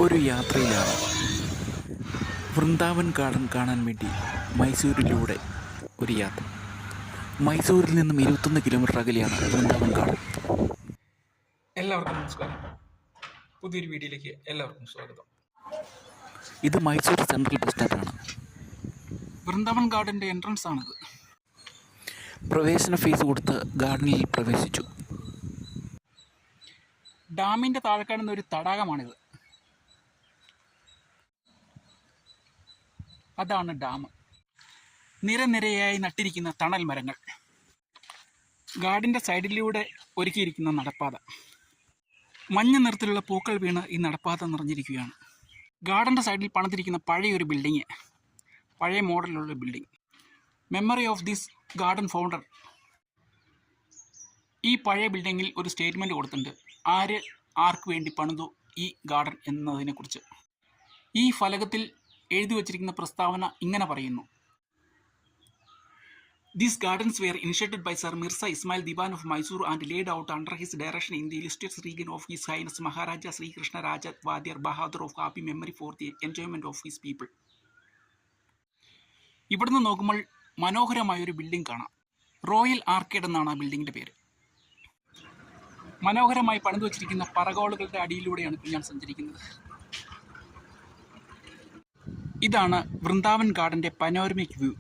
ഒരു യാത്രയിലാണ്. വൃന്ദാവൻ ഗാർഡൻ കാണാൻ വേണ്ടി മൈസൂരിലൂടെ ഒരു യാത്ര. മൈസൂരിൽ നിന്നും 21 കിലോമീറ്റർ അകലെയാണ് വൃന്ദാവൻ ഗാർഡൻ. എല്ലാവർക്കും നമസ്കാരം. പുതിയൊരു വീഡിയോയിലേക്ക് എല്ലാവർക്കും സ്വാഗതം. ഇത് മൈസൂർ സെൻട്രൽ ബസ് സ്റ്റാൻഡാണ്. വൃന്ദാവൻ ഗാർഡൻ്റെ എൻട്രൻസ് ആണിത്. പ്രവേശന ഫീസ് കൊടുത്ത് ഗാർഡനിൽ പ്രവേശിച്ചു. ഡാമിൻ്റെ താഴെ കാണുന്ന ഒരു തടാകമാണിത്. അതാണ് ഡാം. നിരനിരയായി നട്ടിരിക്കുന്ന തണൽ മരങ്ങൾ, ഗാർഡൻ്റെ സൈഡിലൂടെ ഒരുക്കിയിരിക്കുന്ന നടപ്പാത, മഞ്ഞ നിറത്തിലുള്ള പൂക്കൾ വീണ് ഈ നടപ്പാത നിറഞ്ഞിരിക്കുകയാണ്. ഗാർഡൻ്റെ സൈഡിൽ പണിതിരിക്കുന്ന പഴയൊരു ബിൽഡിങ്, പഴയ മോഡലിലുള്ള building. Memory of this garden founder. ഈ പഴയ ബിൽഡിങ്ങിൽ ഒരു സ്റ്റേറ്റ്മെൻറ്റ് കൊടുത്തിട്ടുണ്ട്, ആര് ആർക്ക് വേണ്ടി പണിതു ഈ ഗാർഡൻ എന്നതിനെക്കുറിച്ച്. ഈ ഫലകത്തിൽ എഴുതി വച്ചിരിക്കുന്ന പ്രസ്താവന ഇങ്ങനെ പറയുന്നു: These gardens were initiated by Sir Mirza Ismail Diwan of Mysore and laid out under his direction in the illustrious reign of His Highness Maharaja Sri Krishna Raja Vadiar Bahadur of happy memory for the enjoyment of his people. ഇവിടുന്ന് നോക്കുമ്പോൾ മനോഹരമായൊരു building കാണാം. Royal arcade എന്നാണ് ആ ബിൽഡിങ്ങിൻ്റെ പേര്. മനോഹരമായി പണിതു വച്ചിരിക്കുന്ന പറകോളുകളുടെ അടിയിലൂടെയാണ് ഞാൻ സഞ്ചരിക്കുന്നത്. ഇതാണ് വൃന്ദാവൻ ഗാർഡൻ്റെ പനോരമിക് വ്യൂ.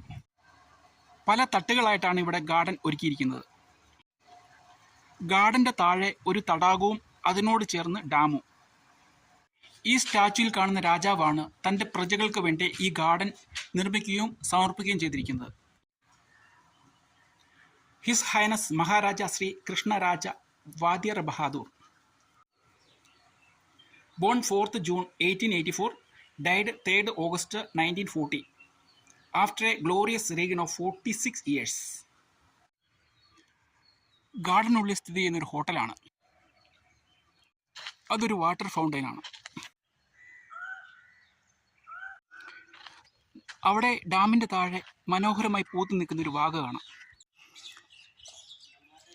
പല തട്ടുകളായിട്ടാണ് ഇവിടെ ഗാർഡൻ ഒരുക്കിയിരിക്കുന്നത്. ഗാർഡൻ്റെ താഴെ ഒരു തടാകവും അതിനോട് ചേർന്ന് ഡാമും. ഈ സ്റ്റാച്യുവിൽ കാണുന്ന രാജാവാണ് തൻ്റെ പ്രജകൾക്ക് വേണ്ടി ഈ ഗാർഡൻ നിർമ്മിക്കുകയും സമർപ്പിക്കുകയും ചെയ്തിരിക്കുന്നത്. His highness Maharaja Shri Krishnaraja Wadiyar Bahadur. Born 4th June 1884, died 3rd August 1940. After a glorious reign of 46 years. ഗാർഡനുള്ളിൽ സ്ഥിതി ചെയ്യുന്നൊരു ഹോട്ടലാണ്. അതൊരു വാട്ടർ ഫൗണ്ടൈനാണ്. അവിടെ ഡാമിൻ്റെ താഴെ മനോഹരമായി പൂത്തു നിൽക്കുന്നൊരു വാഗ കാണാം.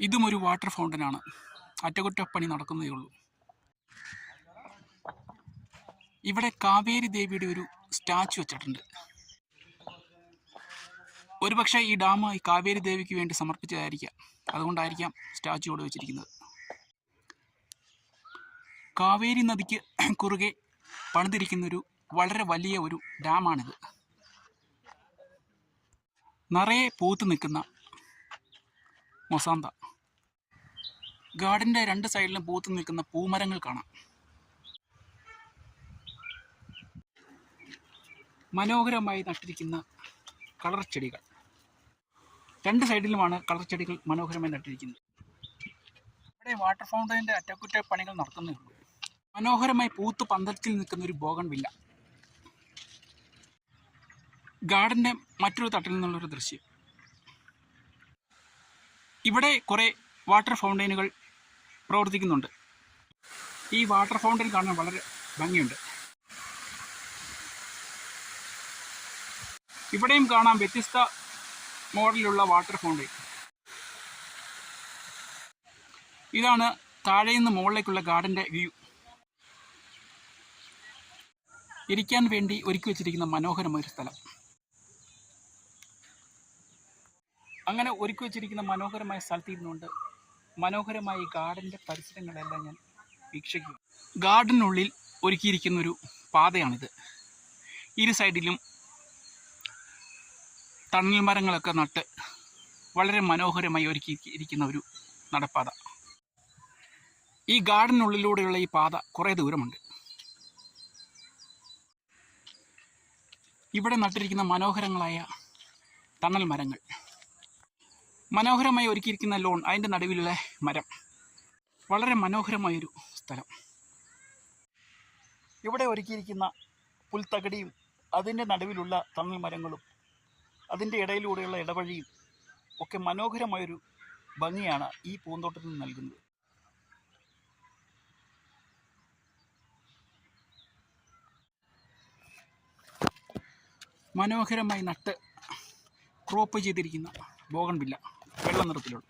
ഇതും ഒരു വാട്ടർ ഫൗണ്ടനാണ്. അറ്റകുറ്റപ്പണി നടക്കുന്നതേ ഉള്ളൂ. ഇവിടെ കാവേരി ദേവിയുടെ ഒരു സ്റ്റാച്ചു വെച്ചിട്ടുണ്ട്. ഒരുപക്ഷെ ഈ ഡാം ഈ കാവേരി ദേവിക്ക് വേണ്ടി സമർപ്പിച്ചതായിരിക്കാം. അതുകൊണ്ടായിരിക്കാം സ്റ്റാച്ചു ഇവിടെ വെച്ചിരിക്കുന്നത്. കാവേരി നദിക്ക് കുറുകെ പണിതിരിക്കുന്നൊരു വളരെ വലിയ ഒരു ഡാമാണിത്. നിറയെ പൂത്ത് നിൽക്കുന്ന മൊസാന്ത. ഗാർഡൻ്റെ രണ്ട് സൈഡിലും പൂത്ത് നിൽക്കുന്ന പൂമരങ്ങൾ കാണാം. മനോഹരമായി നട്ടിരിക്കുന്ന കളർ ചെടികൾ. രണ്ട് സൈഡിലുമാണ് കളർ ചെടികൾ മനോഹരമായി നട്ടിരിക്കുന്നത്. ഇവിടെ വാട്ടർ ഫൗണ്ടൈൻ്റെ അറ്റകുറ്റപ്പണികൾ നടത്തുന്നേ ഉള്ളൂ. മനോഹരമായി പൂത്ത് പന്തലത്തിൽ നിൽക്കുന്ന ഒരു ബോഗൺവില്ല. ഗാർഡൻ്റെ മറ്റൊരു തട്ടിൽ നിന്നുള്ളൊരു ദൃശ്യം. ഇവിടെ കുറേ വാട്ടർ ഫൗണ്ടൈനുകൾ പ്രവർത്തിക്കുന്നുണ്ട്. ഈ വാട്ടർ ഫൗണ്ടൈൻ കാണാൻ വളരെ ഭംഗിയുണ്ട്. ഇവിടെയും കാണാം വ്യത്യസ്ത മോഡലിലുള്ള വാട്ടർ ഫൗണ്ടൈൻ. ഇതാണ് താഴെ നിന്ന് മുകളിലേക്കുള്ള ഗാർഡൻ്റെ വ്യൂ. ഇരിക്കാൻ വേണ്ടി ഒരുക്കി വെച്ചിരിക്കുന്ന മനോഹരമായൊരു സ്ഥലം. അങ്ങനെ ഒരുക്കി വെച്ചിരിക്കുന്ന മനോഹരമായ സ്ഥലത്ത് ഇരുന്നുകൊണ്ട് മനോഹരമായ ഗാർഡൻ്റെ പരിസരങ്ങളെല്ലാം ഞാൻ വീക്ഷിക്കുക. ഗാർഡനുള്ളിൽ ഒരുക്കിയിരിക്കുന്നൊരു പാതയാണിത്. ഇരു സൈഡിലും തണൽ മരങ്ങളൊക്കെ നട്ട് വളരെ മനോഹരമായി ഒരുക്കിയിരിക്കുന്ന ഒരു നടപ്പാത. ഈ ഗാർഡനുള്ളിലൂടെയുള്ള ഈ പാത കുറേ ദൂരമുണ്ട്. ഇവിടെ നട്ടിരിക്കുന്ന മനോഹരങ്ങളായ തണൽ മരങ്ങൾ, മനോഹരമായി ഒരുക്കിയിരിക്കുന്ന ലോൺ, അതിൻ്റെ നടുവിലുള്ള മരം, വളരെ മനോഹരമായൊരു സ്ഥലം. ഇവിടെ ഒരുക്കിയിരിക്കുന്ന പുൽത്തകടിയും അതിൻ്റെ നടുവിലുള്ള തണൽ മരങ്ങളും അതിൻ്റെ ഇടയിലൂടെയുള്ള ഇടവഴിയും ഒക്കെ മനോഹരമായൊരു ഭംഗിയാണ് ഈ പൂന്തോട്ടത്തിന് നൽകുന്നത്. മനോഹരമായി നട്ട് ക്രോപ്പ് ചെയ്തിരിക്കുന്ന ബോഗൺവില്ല, വെള്ള നിറത്തിലുള്ള.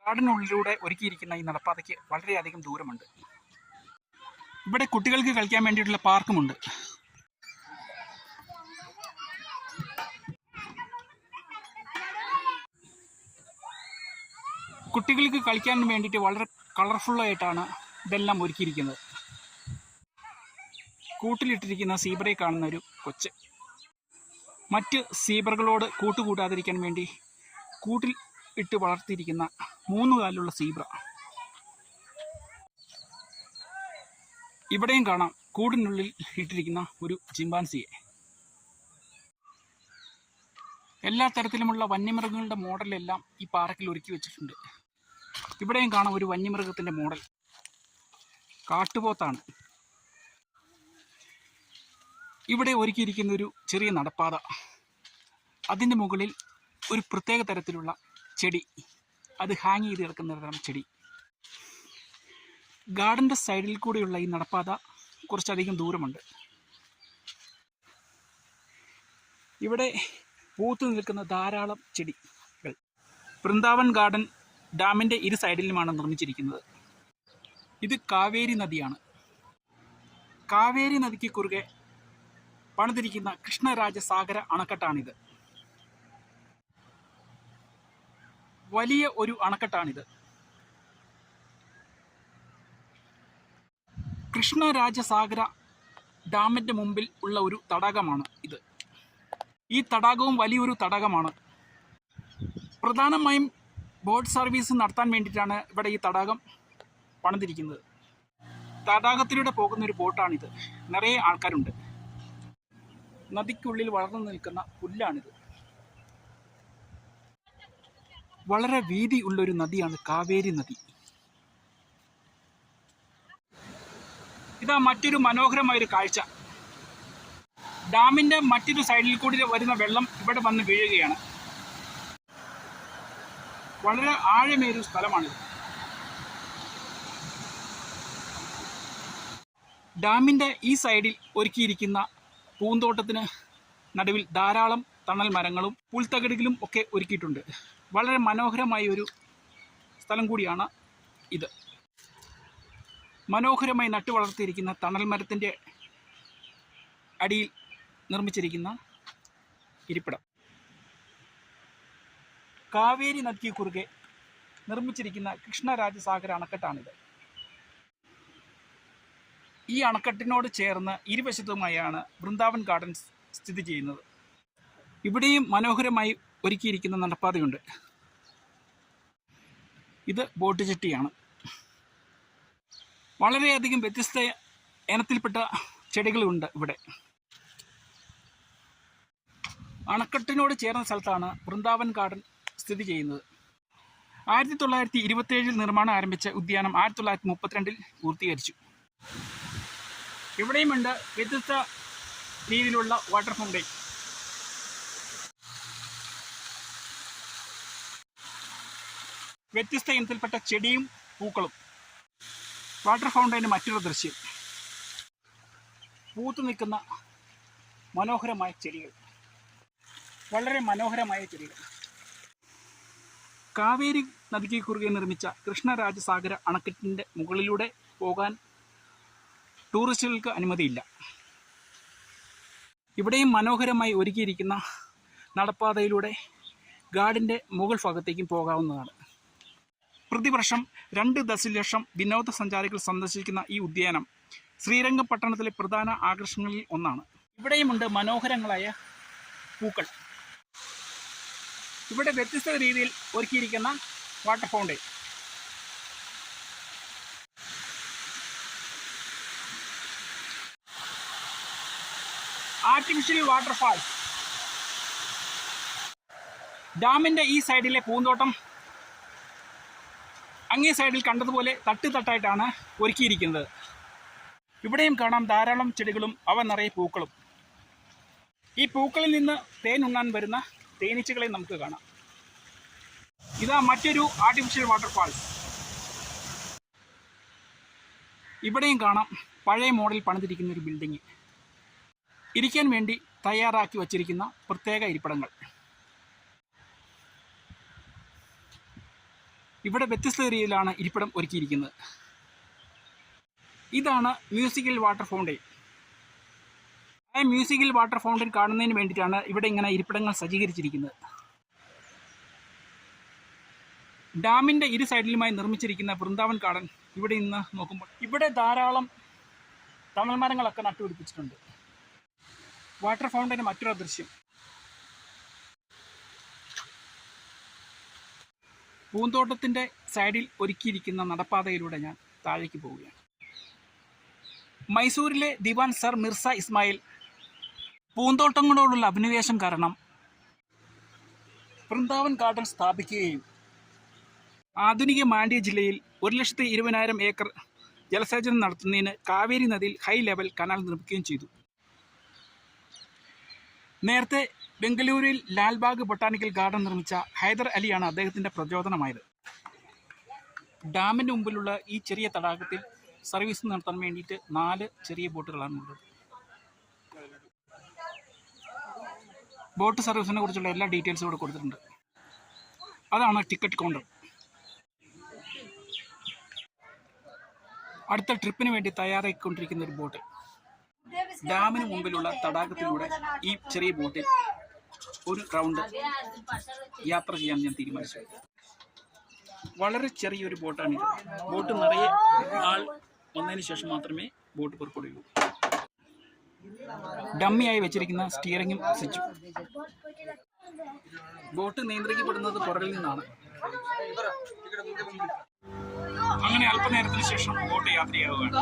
ഗാർഡനുള്ളിലൂടെ ഒരുക്കിയിരിക്കുന്ന ഈ നടപ്പാതയ്ക്ക് വളരെയധികം ദൂരമുണ്ട്. ഇവിടെ കുട്ടികൾക്ക് കളിക്കാൻ വേണ്ടിയിട്ടുള്ള പാർക്കുമുണ്ട്. കുട്ടികൾക്ക് കളിക്കാൻ വേണ്ടിയിട്ട് വളരെ കളർഫുള്ളായിട്ടാണ് ഇതെല്ലാം ഒരുക്കിയിരിക്കുന്നത്. കൂട്ടിലിട്ടിരിക്കുന്ന സീബ്രയെ കാണുന്ന ഒരു കൊച്ച്. മറ്റ് സീബ്രകളോട് കൂട്ടുകൂടാതിരിക്കാൻ വേണ്ടി കൂട്ടിൽ ഇട്ട് വളർത്തിയിരിക്കുന്ന 3 കാലുള്ള സീബ്ര. ഇവിടെയും കാണാം കൂടിനുള്ളിൽ ഇട്ടിരിക്കുന്ന ഒരു ചിമ്പാൻസിയെ. എല്ലാ തരത്തിലുമുള്ള വന്യമൃഗങ്ങളുടെ മോഡലെല്ലാം ഈ പാർക്കിൽ ഒരുക്കി വെച്ചിട്ടുണ്ട്. ഇവിടെയും കാണാം ഒരു വന്യമൃഗത്തിൻ്റെ മോഡൽ. കാട്ടുപോത്താണ്. ഇവിടെ ഒരുക്കിയിരിക്കുന്ന ഒരു ചെറിയ നടപ്പാത. അതിൻ്റെ മുകളിൽ ഒരു പ്രത്യേക തരത്തിലുള്ള ചെടി, അത് ഹാങ് ചെയ്ത് കിടക്കുന്ന തരം ചെടി. ഗാർഡൻ്റെ സൈഡിൽ കൂടെയുള്ള ഈ നടപ്പാത കുറച്ചധികം ദൂരമുണ്ട്. ഇവിടെ പൂത്തു നിൽക്കുന്ന ധാരാളം ചെടികൾ. വൃന്ദാവൻ ഗാർഡൻ ഡാമിൻ്റെ ഇരു സൈഡിലുമാണ് നിർമ്മിച്ചിരിക്കുന്നത്. ഇത് കാവേരി നദിയാണ്. കാവേരി നദിക്ക് കുറുകെ പണിതിരിക്കുന്ന കൃഷ്ണരാജസാഗര അണക്കെട്ടാണിത്. വലിയ ഒരു അണക്കെട്ടാണിത്. കൃഷ്ണരാജസാഗര ഡാമിൻ്റെ മുമ്പിൽ ഉള്ള ഒരു തടാകമാണ് ഇത്. ഈ തടാകവും വലിയൊരു തടാകമാണ്. പ്രധാനമായും ബോട്ട് സർവീസ് നടത്താൻ വേണ്ടിയിട്ടാണ് ഇവിടെ ഈ തടാകം പണിതിരിക്കുന്നത്. തടാകത്തിലൂടെ പോകുന്ന ഒരു ബോട്ടാണിത്. നിറയെ ആൾക്കാരുണ്ട്. നദിക്കുള്ളിൽ വളർന്നു നിൽക്കുന്ന പുല്ലാണിത്. വളരെ വീതി ഉള്ളൊരു നദിയാണ് കാവേരി നദി. ഇതാ മറ്റൊരു മനോഹരമായൊരു കാഴ്ച. ഡാമിൻ്റെ മറ്റൊരു സൈഡിൽ കൂടി വരുന്ന വെള്ളം ഇവിടെ വന്ന് വീഴുകയാണ്. വളരെ ആഴമേറിയ സ്ഥലമാണിത്. ഡാമിൻ്റെ ഈ സൈഡിൽ ഒരുക്കിയിരിക്കുന്ന പൂന്തോട്ടത്തിന് നടുവിൽ ധാരാളം തണൽ മരങ്ങളും പുൽത്തകിടുകളും ഒക്കെ ഒരുക്കിയിട്ടുണ്ട്. വളരെ മനോഹരമായ ഒരു സ്ഥലം കൂടിയാണ് ഇത്. മനോഹരമായി നട്ടു വളർത്തിയിരിക്കുന്ന തണൽ മരത്തിൻ്റെ അടിയിൽ നിർമ്മിച്ചിരിക്കുന്ന ഇരിപ്പിടം. കാവേരി നദിക്ക് കുറുകെ നിർമ്മിച്ചിരിക്കുന്ന കൃഷ്ണരാജസാഗര അണക്കെട്ടാണിത്. ഈ അണക്കെട്ടിനോട് ചേർന്ന് ഇരുവശത്തുമായാണ് വൃന്ദാവൻ ഗാർഡൻസ് സ്ഥിതി ചെയ്യുന്നത്. ഇവിടെയും മനോഹരമായി ഒരുക്കിയിരിക്കുന്ന നടപ്പാതയുണ്ട്. ഇത് ബോട്ട് ജെട്ടിയാണ്. വളരെയധികം വ്യത്യസ്ത ഇനത്തിൽപ്പെട്ട ചെടികളുണ്ട് ഇവിടെ. അണക്കെട്ടിനോട് ചേർന്ന സ്ഥലത്താണ് വൃന്ദാവൻ ഗാർഡൻ സ്ഥിതി ചെയ്യുന്നത്. 1927 നിർമ്മാണം ആരംഭിച്ച ഉദ്യാനം 1932 പൂർത്തീകരിച്ചു. ഇവിടെയുമുണ്ട് വ്യത്യസ്ത രീതിയിലുള്ള വാട്ടർ ഫൗണ്ടെയിൻ. വ്യത്യസ്ത ഇനത്തിൽപ്പെട്ട ചെടിയും പൂക്കളും. വാട്ടർ ഫൗണ്ടെയിന് മറ്റൊരു ദൃശ്യം. പൂത്തു നിൽക്കുന്ന മനോഹരമായ ചെടികൾ. വളരെ മനോഹരമായ ചെടികൾ. കാവേരി നദിക്ക് കുറുകെ നിർമ്മിച്ച കൃഷ്ണരാജസാഗര അണക്കെട്ടിൻ്റെ മുകളിലൂടെ പോകാൻ ടൂറിസ്റ്റുകൾക്ക് അനുമതിയില്ല. ഇവിടെയും മനോഹരമായി ഒരുക്കിയിരിക്കുന്ന നടപ്പാതയിലൂടെ ഗാർഡിൻ്റെ മുകൾ ഭാഗത്തേക്കും പോകാവുന്നതാണ്. പ്രതിവർഷം 2 ദശലക്ഷം വിനോദസഞ്ചാരികൾ സന്ദർശിക്കുന്ന ഈ ഉദ്യാനം ശ്രീരംഗപട്ടണത്തിലെ പ്രധാന ആകർഷണങ്ങളിൽ ഒന്നാണ്. ഇവിടെയുമുണ്ട് മനോഹരങ്ങളായ പൂക്കൾ. ഇവിടെ വ്യത്യസ്ത രീതിയിൽ ഒരുക്കിയിരിക്കുന്ന വാട്ടർ ഫൗണ്ടെയിൻ. Artificial waterfalls. ഡാമിൻ്റെ ഈ സൈഡിലെ പൂന്തോട്ടം അങ്ങേ സൈഡിൽ കണ്ടതുപോലെ തട്ടായിട്ടാണ് ഒരുക്കിയിരിക്കുന്നത്. ഇവിടെയും കാണാം ധാരാളം ചെടികളും അവ നിറയെ പൂക്കളും. ഈ പൂക്കളിൽ നിന്ന് തേൻ ഉണ്ണാൻ വരുന്ന തേനീച്ചകളെ നമുക്ക് കാണാം. ഇതാ മറ്റൊരു ആർട്ടിഫിഷ്യൽ വാട്ടർഫാൾസ്. ഇവിടെയും കാണാം പഴയ മോഡൽ പണിതിരിക്കുന്ന ഒരു ബിൽഡിംഗ്. ഇരിക്കാൻ വേണ്ടി തയ്യാറാക്കി വച്ചിരിക്കുന്ന പ്രത്യേക ഇരിപ്പിടങ്ങൾ. ഇവിടെ വ്യത്യസ്ത രീതിയിലാണ് ഇരിപ്പിടം ഒരുക്കിയിരിക്കുന്നത്. ഇതാണ് മ്യൂസിക്കൽ വാട്ടർ ഫൗണ്ടെയിൻ. ആ മ്യൂസിക്കൽ വാട്ടർ ഫൗണ്ടെയിൻ കാണുന്നതിന് വേണ്ടിയിട്ടാണ് ഇവിടെ ഇങ്ങനെ ഇരിപ്പിടങ്ങൾ സജ്ജീകരിച്ചിരിക്കുന്നത്. ഡാമിൻ്റെ ഇരു സൈഡിലുമായി നിർമ്മിച്ചിരിക്കുന്ന വൃന്ദാവൻ ഗാർഡൻ ഇവിടെ നിന്ന് നോക്കുമ്പോൾ ഇവിടെ ധാരാളം തണൽ മരങ്ങളൊക്കെ നട്ടുപിടിപ്പിച്ചിട്ടുണ്ട്. വാട്ടർ ഫൗണ്ടെയിന് മറ്റൊരു ദൃശ്യം. പൂന്തോട്ടത്തിൻ്റെ സൈഡിൽ ഒരുക്കിയിരിക്കുന്ന നടപ്പാതയിലൂടെ ഞാൻ താഴേക്ക് പോവുകയാണ്. മൈസൂരിലെ ദിവാൻ സർ മിർസ ഇസ്മായിൽ പൂന്തോട്ടങ്ങളോടുള്ള അഭിനിവേശം കാരണം വൃന്ദാവൻ ഗാർഡൻ സ്ഥാപിക്കുകയും ആധുനിക മാണ്ഡ്യ ജില്ലയിൽ 1,20,000 ഏക്കർ ജലസേചനം നടത്തുന്നതിന് കാവേരി നദിയിൽ ഹൈ ലെവൽ കനാൽ നിർമ്മിക്കുകയും ചെയ്തു. നേരത്തെ ബംഗളൂരുവിൽ ലാൽബാഗ് ബൊട്ടാണിക്കൽ ഗാർഡൻ നിർമ്മിച്ച ഹൈദർ അലിയാണ് അദ്ദേഹത്തിൻ്റെ പ്രചോദനമായത്. ഡാമിൻ്റെ മുമ്പിലുള്ള ഈ ചെറിയ തടാകത്തിൽ സർവീസ് നടത്താൻ വേണ്ടിയിട്ട് 4 ചെറിയ ബോട്ടുകളാണുള്ളത്. ബോട്ട് സർവീസിനെ കുറിച്ചുള്ള എല്ലാ ഡീറ്റെയിൽസും ഇവിടെ കൊടുത്തിട്ടുണ്ട്. അതാണ് ടിക്കറ്റ് കൗണ്ടർ. അടുത്ത ട്രിപ്പിന് വേണ്ടി തയ്യാറായിക്കൊണ്ടിരിക്കുന്ന ഒരു ബോട്ട്. ഡാമിന് മുമ്പിലുള്ള തടാകത്തിലൂടെ ഈ ചെറിയ ബോട്ടിൽ ഒരു റൗണ്ട് യാത്ര ചെയ്യാൻ ഞാൻ തീരുമാനിച്ചു. വളരെ ചെറിയൊരു ബോട്ടാണിത്. ബോട്ട് നിറയെ ആൾ വന്നതിന് ശേഷം മാത്രമേ ബോട്ട് പുറപ്പെടുകയുള്ളൂ. ഡമ്മിയായി വെച്ചിരിക്കുന്ന സ്റ്റിയറിംഗും സ്വിച്ചും. ബോട്ട് നിയന്ത്രിക്കപ്പെടുന്നത് പുറകിൽ നിന്നാണ്. അങ്ങനെ അല്പനേരത്തിന് ശേഷം ബോട്ട് യാത്രയാവുകയാണ്.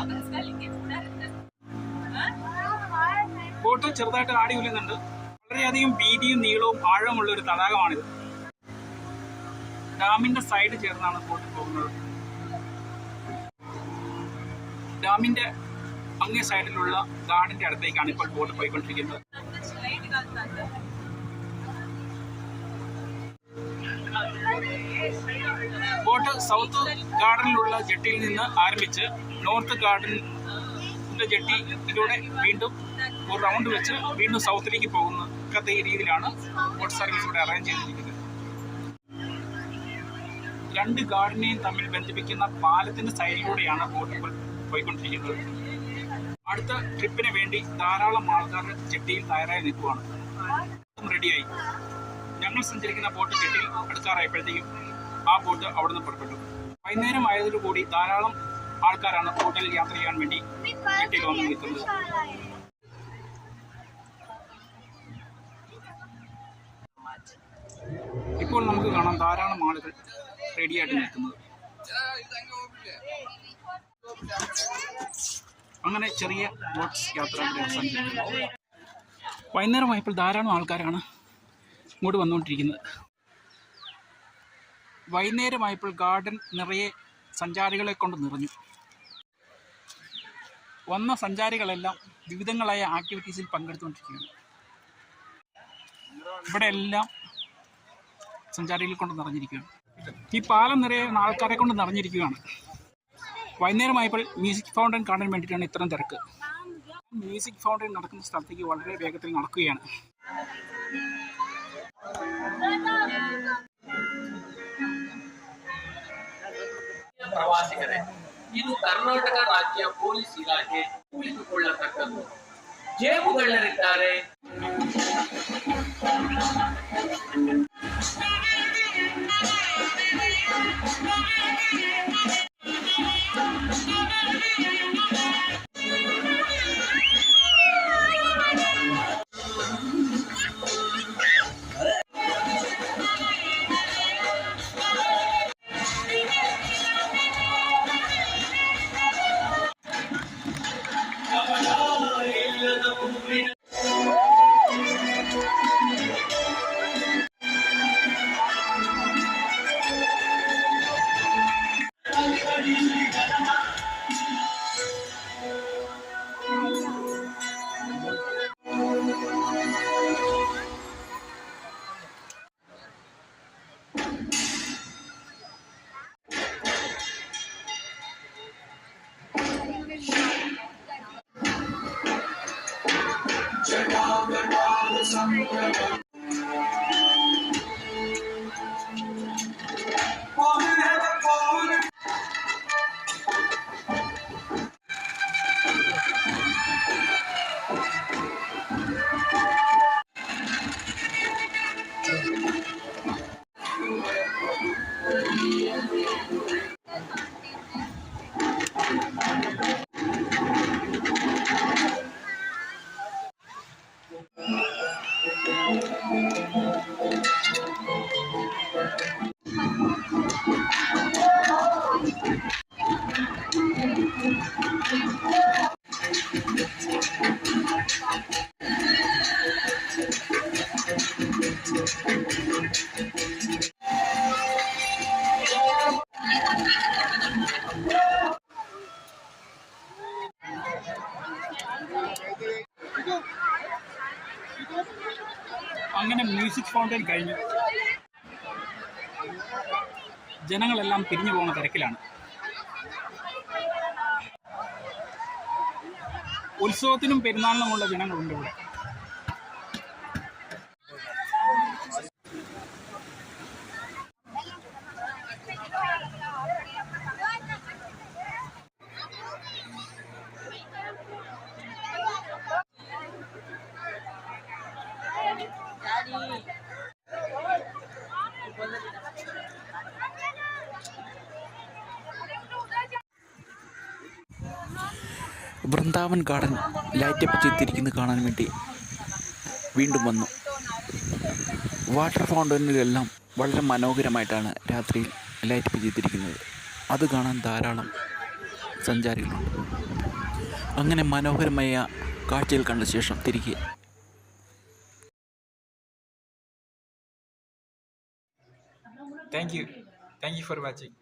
ബോട്ട് ചെറുതായിട്ട് ആടി ഉലയുന്നുണ്ട്. വളരെയധികം വീതിയും നീളവും ആഴമുള്ള ഒരു തടാകമാണിത്. ഡാമിന്റെ സൈഡ് ചേർന്നാണ് ബോട്ട് പോകുന്നത്. ഡാമിന്റെ അങ്ങേ സൈഡിലുള്ള ഗാർഡന്റെ അടുത്തേക്കാണ് ഇപ്പോൾ ബോട്ട് പോയിക്കൊണ്ടിരിക്കുന്നത്. ബോട്ട് സൗത്ത് ഗാർഡനിലുള്ള ജെട്ടിയിൽ നിന്ന് ആരംഭിച്ച് നോർത്ത് ഗാർഡനിലെ ജെട്ടിയിലൂടെ വീണ്ടും ഒരു റൗണ്ട് വെച്ച് വീണ്ടും സൗത്തിലേക്ക് പോകുന്ന ഈ രീതിയിലാണ് ബോട്ട് സർവീസ് ഇവിടെ അറേഞ്ച് ചെയ്തിരിക്കുന്നത്. 2 ഗാർഡനെയും തമ്മിൽ ബന്ധിപ്പിക്കുന്ന പാലത്തിന്റെ സൈഡിലൂടെയാണ് ബോട്ട് പോയിക്കൊണ്ടിരിക്കുന്നത്. അടുത്ത ട്രിപ്പിന് വേണ്ടി ധാരാളം ആൾക്കാർ ജെട്ടിയിൽ തയ്യാറായി നിൽക്കുകയാണ്. റെഡിയായി. ഞങ്ങൾ സഞ്ചരിക്കുന്ന ബോട്ട് ജെട്ടിയിൽ അടുക്കാറായപ്പോഴത്തേക്കും ആ ബോട്ട് അവിടെ നിന്ന് പുറപ്പെട്ടു. വൈകുന്നേരം ആയതോടുകൂടി ധാരാളം ആൾക്കാരാണ് ബോട്ടിൽ യാത്ര ചെയ്യാൻ വേണ്ടി ജെട്ടിയിൽ വന്ന് നിൽക്കുന്നത്. ഇപ്പോൾ നമുക്ക് കാണാം ധാരാളം ആളുകൾ റെഡിയായിട്ട് നിൽക്കുന്നത്. അങ്ങനെ ചെറിയ ബോട്ട് യാത്ര അവസാനിക്കുന്നു. വൈകുന്നേരമായപ്പോൾ ധാരാളം ആൾക്കാരാണ് ഇങ്ങോട്ട് വന്നുകൊണ്ടിരിക്കുന്നത്. വൈകുന്നേരമായപ്പോൾ ഗാർഡൻ നിറയെ സഞ്ചാരികളെ കൊണ്ട് നിറഞ്ഞു. വന്ന സഞ്ചാരികളെല്ലാം വിവിധങ്ങളായ ആക്ടിവിറ്റീസിൽ പങ്കെടുത്തുകൊണ്ടിരിക്കുകയാണ്. ഇവിടെ എല്ലാം സഞ്ചാരികളെ കൊണ്ട് നിറഞ്ഞിരിക്കുകയാണ്. ഈ പാലം നിറയെ ആൾക്കാരെ കൊണ്ട് നിറഞ്ഞിരിക്കുകയാണ്. വൈകുന്നേരമായപ്പോൾ മ്യൂസിക് ഫൗണ്ടൻ കാണാൻ വേണ്ടിയിട്ടാണ് ഇത്രയും തിരക്ക്. മ്യൂസിക് ഫൗണ്ടൻ നടക്കുന്ന സ്ഥലത്തേക്ക് വളരെ വേഗത്തിൽ നടക്കുകയാണ്. ಪ್ರವಾಸಿಗರೇ, ಇದು ಕರ್ನಾಟಕ ರಾಜ್ಯ ಪೊಲೀಸ್ ಇಲಾಖೆ ಕುಳಿತುಕೊಳ್ಳತಕ್ಕದ್ದು. ಜೇಬುಗಳ್ಳರಿದ್ದಾರೆ. അങ്ങനെ മ്യൂസിക് ഫൗണ്ടൈൻ കഴിഞ്ഞു. ജനങ്ങളെല്ലാം പിരിഞ്ഞു പോകുന്ന തിരക്കിലാണ്. ഉത്സവത്തിനും പെരുന്നാളിനുമുള്ള ജനങ്ങളുണ്ട് ഇവിടെ. വൃന്ദാവൻ ഗാർഡൻ ലൈറ്റപ്പ് ചെയ്തിരിക്കുന്നത് കാണാൻ വേണ്ടി വീണ്ടും വന്നു. വാട്ടർ ഫൗണ്ടനുകളെല്ലാം വളരെ മനോഹരമായിട്ടാണ് രാത്രിയിൽ ലൈറ്റപ്പ് ചെയ്തിരിക്കുന്നത്. അത് കാണാൻ ധാരാളം സഞ്ചാരികളുണ്ട്. അങ്ങനെ മനോഹരമായ കാഴ്ചകൾ കണ്ട ശേഷം തിരികെ താങ്ക് യു ഫോർ വാച്ചിങ്.